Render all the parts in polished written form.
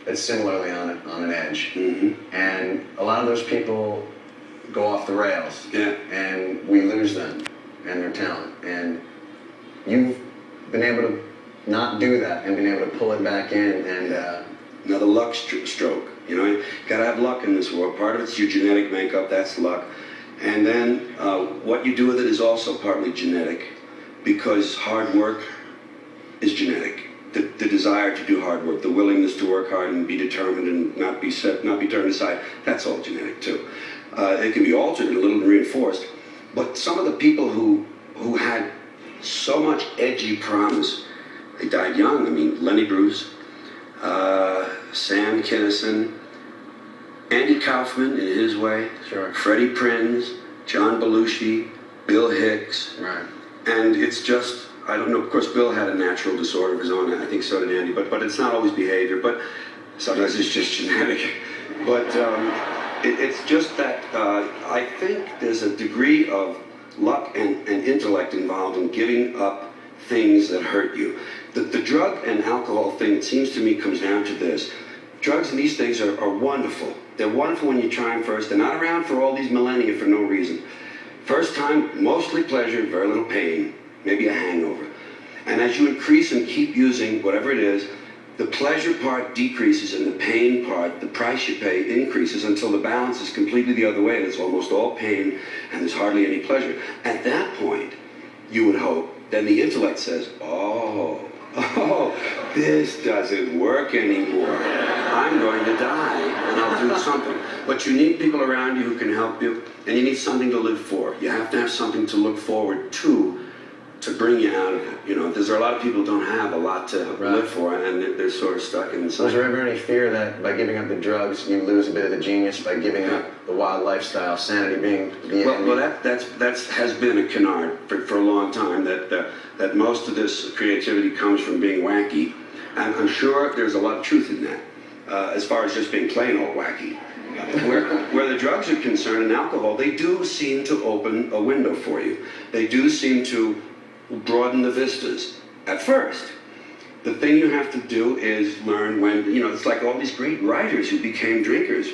that's similarly on an edge. Mm-hmm. And a lot of those people go off the rails. Yeah. And we lose them and their talent. And you've been able to not do that and been able to pull it back in and... Another luck stroke. You know, you gotta have luck in this world. Part of it's your genetic makeup, that's luck. And then what you do with it is also partly genetic, because hard work is genetic. The desire to do hard work, the willingness to work hard and be determined and not be turned aside, that's all genetic too. It can be altered and a little reinforced. But some of the people who had so much edgy promise, they died young. I mean, Lenny Bruce, Sam Kinison, Andy Kaufman in his way, sure. Freddie Prinze, John Belushi, Bill Hicks. Right. And it's just, I don't know, of course Bill had a natural disorder of his own, I think so did Andy, but it's not always behavior, but sometimes it's just genetic. But it's just that I think there's a degree of luck and intellect involved in giving up things that hurt you. The drug and alcohol thing, it seems to me, comes down to this. Drugs and these things are wonderful. They're wonderful when you try them first. They're not around for all these millennia for no reason. First time, mostly pleasure, very little pain, maybe a hangover. And as you increase and keep using whatever it is, the pleasure part decreases and the pain part, the price you pay, increases until the balance is completely the other way. And it's almost all pain and there's hardly any pleasure. At that point, you would hope, then the intellect says, oh, this doesn't work anymore. I'm going to die, and I'll do something. But you need people around you who can help you, and you need something to live for. You have to have something to look forward to bring you out of it. You know, there's a lot of people who don't have a lot to live for, and they're sort of stuck inside. Was there ever any fear that by giving up the drugs, you lose a bit of the genius by giving up the wild lifestyle, sanity being the enemy? Well, that has been a canard for a long time, that most of this creativity comes from being wacky. And I'm sure there's a lot of truth in that, as far as just being plain old wacky. Where the drugs are concerned and alcohol, they do seem to open a window for you. They do seem to broaden the vistas at first. The thing you have to do is learn when, you know, it's like all these great writers who became drinkers.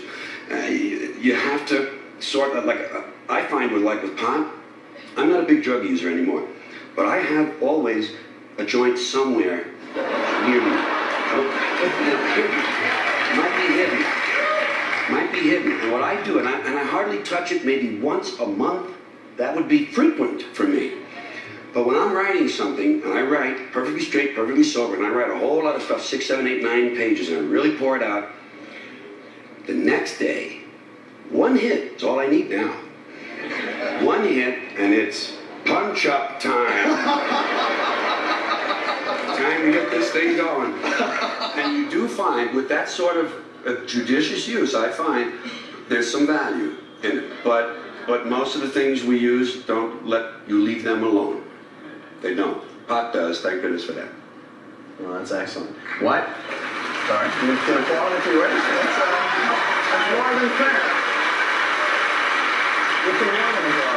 You have to sort of, like, I find with pot, I'm not a big drug user anymore, but I have always a joint somewhere near me. Might be hidden. And what I do, and I hardly touch it maybe once a month, that would be frequent for me. But when I'm writing something, and I write perfectly straight, perfectly sober, and I write a whole lot of stuff, 6, 7, 8, 9 pages, and I really pour it out, the next day, one hit is all I need now. One hit, and it's punch-up time. Time to get this thing going. And you do find, with that sort of judicious use, I find there's some value in it. But most of the things we use don't let you leave them alone. They don't. Pot does, thank goodness for that. Well, that's excellent. What? Sorry. You can applaud if you wish. That's more than fair. You can